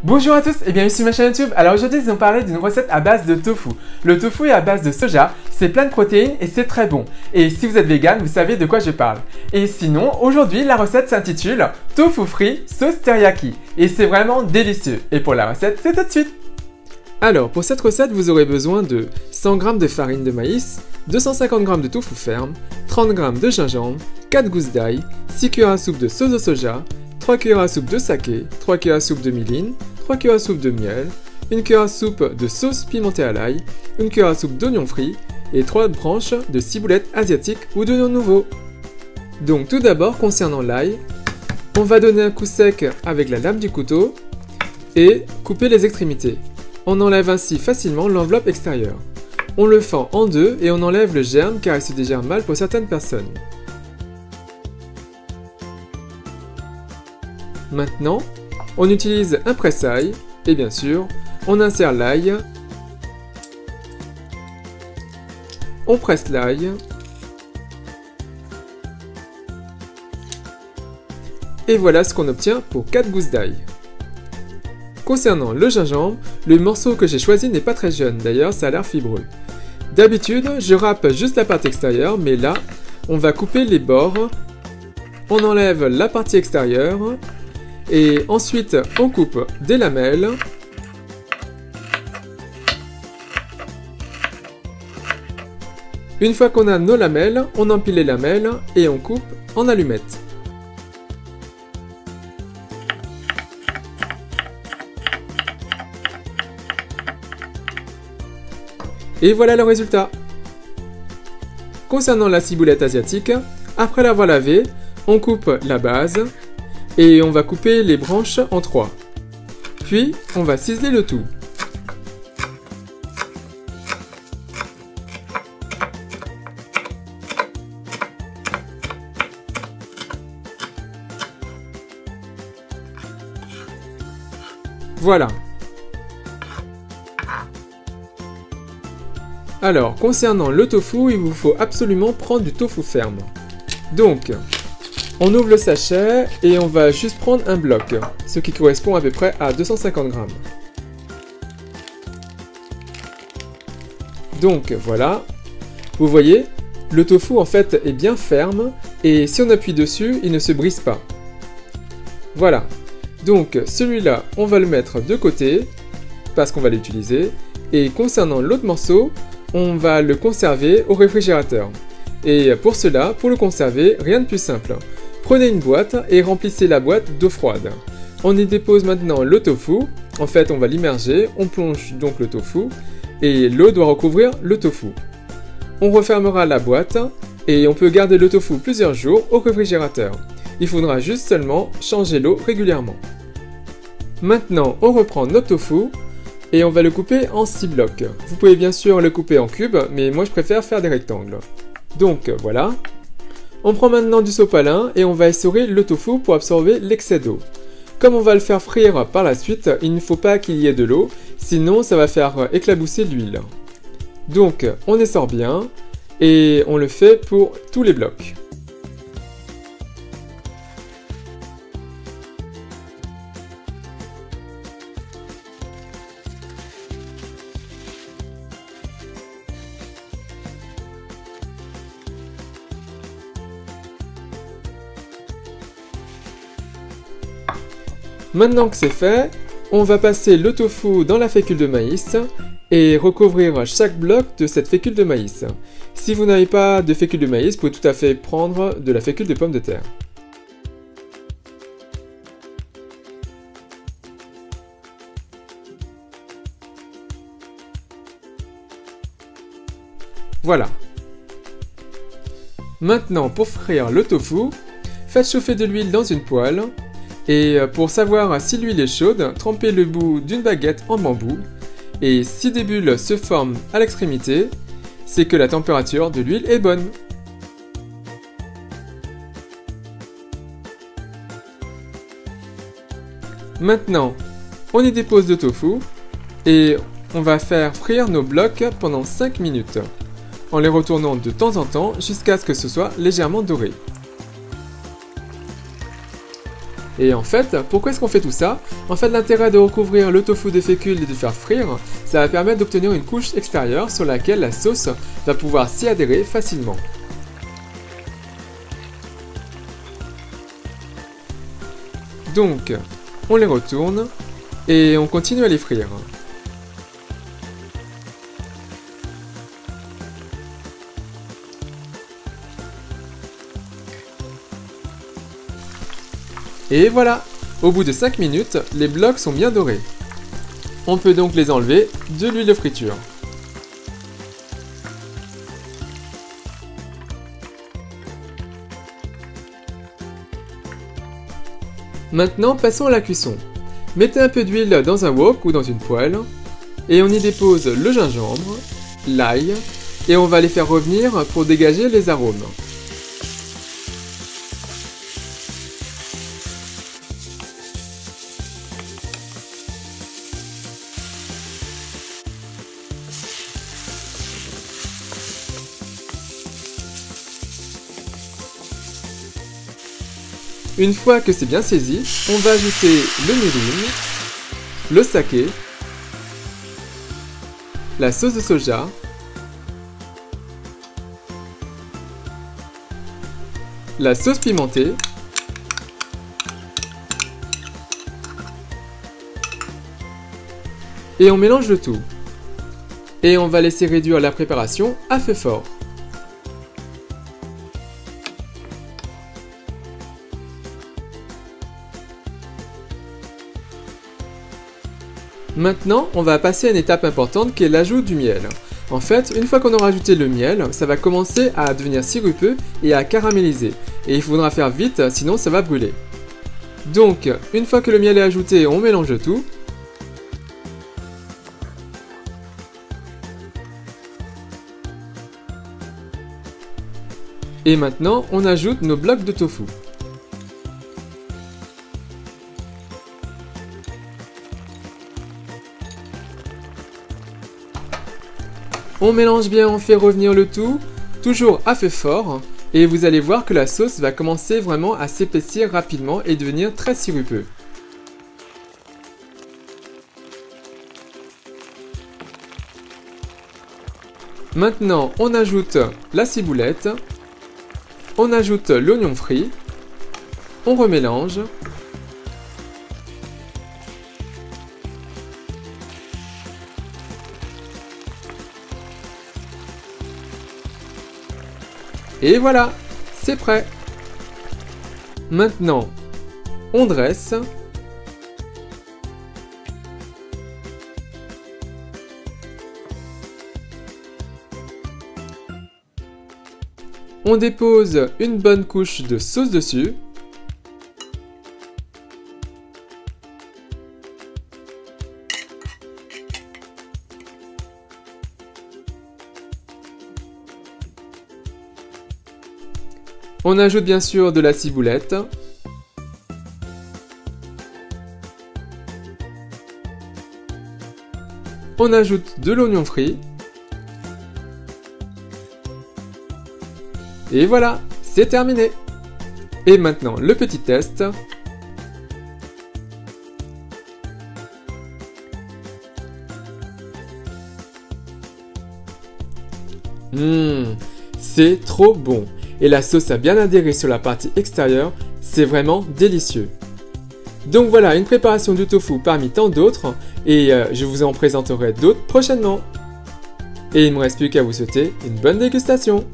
Bonjour à tous et bienvenue sur ma chaîne YouTube. Alors aujourd'hui, nous allons parler d'une recette à base de tofu. Le tofu est à base de soja, c'est plein de protéines et c'est très bon. Et si vous êtes vegan, vous savez de quoi je parle. Et sinon, aujourd'hui, la recette s'intitule tofu frit sauce teriyaki. Et c'est vraiment délicieux. Et pour la recette, c'est tout de suite. Alors, pour cette recette, vous aurez besoin de 100 g de farine de maïs, 250 g de tofu ferme, 30 g de gingembre, 4 gousses d'ail, 6 cuillères à soupe de sauce de soja, 3 cuillères à soupe de saké, 3 cuillères à soupe de miline, 3 cuillères à soupe de miel, 1 cuillère à soupe de sauce pimentée à l'ail, 1 cuillère à soupe d'oignons frits et 3 branches de ciboulette asiatique ou d'oignons nouveaux. Donc tout d'abord, concernant l'ail, on va donner un coup sec avec la lame du couteau et couper les extrémités. On enlève ainsi facilement l'enveloppe extérieure. On le fend en deux et on enlève le germe car il se digère mal pour certaines personnes. Maintenant, on utilise un presse-ail et bien sûr, on insère l'ail, on presse l'ail et voilà ce qu'on obtient pour 4 gousses d'ail. Concernant le gingembre, le morceau que j'ai choisi n'est pas très jeune, d'ailleurs ça a l'air fibreux. D'habitude, je râpe juste la partie extérieure, mais là, on va couper les bords, on enlève la partie extérieure, et ensuite on coupe des lamelles. Une fois qu'on a nos lamelles, on empile les lamelles et on coupe en allumettes. Et voilà le résultat. Concernant la ciboulette asiatique, après l'avoir lavée, on coupe la base et on va couper les branches en 3. Puis, on va ciseler le tout. Voilà. Alors, concernant le tofu, il vous faut absolument prendre du tofu ferme. Donc, on ouvre le sachet et on va juste prendre un bloc, ce qui correspond à peu près à 250 g. Donc voilà, vous voyez, le tofu en fait est bien ferme et si on appuie dessus, il ne se brise pas. Voilà, donc celui-là, on va le mettre de côté parce qu'on va l'utiliser. Et concernant l'autre morceau, on va le conserver au réfrigérateur. Et pour cela, pour le conserver, rien de plus simple. Prenez une boîte et remplissez la boîte d'eau froide. On y dépose maintenant le tofu. En fait, on va l'immerger, on plonge donc le tofu et l'eau doit recouvrir le tofu. On refermera la boîte et on peut garder le tofu plusieurs jours au réfrigérateur. Il faudra juste seulement changer l'eau régulièrement. Maintenant, on reprend notre tofu et on va le couper en 6 blocs. Vous pouvez bien sûr le couper en cubes, mais moi je préfère faire des rectangles. Donc voilà. On prend maintenant du sopalin et on va essorer le tofu pour absorber l'excès d'eau. Comme on va le faire frire par la suite, il ne faut pas qu'il y ait de l'eau, sinon ça va faire éclabousser l'huile. Donc on essore bien et on le fait pour tous les blocs. Maintenant que c'est fait, on va passer le tofu dans la fécule de maïs et recouvrir chaque bloc de cette fécule de maïs. Si vous n'avez pas de fécule de maïs, vous pouvez tout à fait prendre de la fécule de pommes de terre. Voilà. Maintenant, pour frire le tofu, faites chauffer de l'huile dans une poêle. Et pour savoir si l'huile est chaude, trempez le bout d'une baguette en bambou. Et si des bulles se forment à l'extrémité, c'est que la température de l'huile est bonne. Maintenant, on y dépose le tofu et on va faire frire nos blocs pendant 5 minutes, en les retournant de temps en temps jusqu'à ce que ce soit légèrement doré. Et en fait, pourquoi est-ce qu'on fait tout ça? En fait, l'intérêt de recouvrir le tofu de fécule et de faire frire, ça va permettre d'obtenir une couche extérieure sur laquelle la sauce va pouvoir s'y adhérer facilement. Donc, on les retourne et on continue à les frire. Et voilà! Au bout de 5 minutes, les blocs sont bien dorés. On peut donc les enlever de l'huile de friture. Maintenant, passons à la cuisson. Mettez un peu d'huile dans un wok ou dans une poêle, et on y dépose le gingembre, l'ail, et on va les faire revenir pour dégager les arômes. Une fois que c'est bien saisi, on va ajouter le mirin, le saké, la sauce de soja, la sauce pimentée, et on mélange le tout. Et on va laisser réduire la préparation à feu fort. Maintenant, on va passer à une étape importante qui est l'ajout du miel. En fait, une fois qu'on aura ajouté le miel, ça va commencer à devenir sirupeux et à caraméliser. Et il faudra faire vite, sinon ça va brûler. Donc, une fois que le miel est ajouté, on mélange tout. Et maintenant, on ajoute nos blocs de tofu. On mélange bien, on fait revenir le tout, toujours à feu fort, et vous allez voir que la sauce va commencer vraiment à s'épaissir rapidement et devenir très sirupeux. Maintenant, on ajoute la ciboulette, on ajoute l'oignon frit, on remélange. Et voilà, c'est prêt. Maintenant, on dresse. On dépose une bonne couche de sauce dessus. On ajoute bien sûr de la ciboulette. On ajoute de l'oignon frit. Et voilà, c'est terminé. Et maintenant, le petit test. C'est trop bon. Et la sauce a bien adhéré sur la partie extérieure, c'est vraiment délicieux. Donc voilà, une préparation du tofu parmi tant d'autres, et je vous en présenterai d'autres prochainement. Et il ne me reste plus qu'à vous souhaiter une bonne dégustation.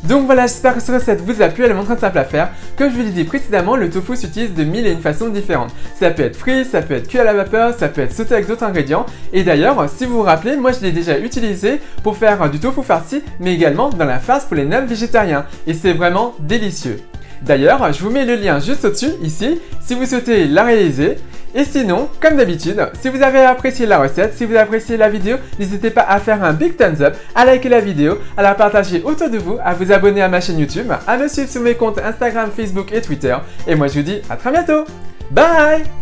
Donc voilà, j'espère que cette recette vous a plu, elle est vraiment très simple à faire. Comme je vous l'ai dit précédemment, le tofu s'utilise de 1000 et une façons différentes. Ça peut être frit, ça peut être cuit à la vapeur, ça peut être sauté avec d'autres ingrédients. Et d'ailleurs, si vous vous rappelez, moi je l'ai déjà utilisé pour faire du tofu farci, mais également dans la farce pour les nems végétariens. Et c'est vraiment délicieux. D'ailleurs, je vous mets le lien juste au-dessus, ici, si vous souhaitez la réaliser. Et sinon, comme d'habitude, si vous avez apprécié la recette, si vous avez apprécié la vidéo, n'hésitez pas à faire un big thumbs up, à liker la vidéo, à la partager autour de vous, à vous abonner à ma chaîne YouTube, à me suivre sur mes comptes Instagram, Facebook et Twitter. Et moi je vous dis à très bientôt. Bye!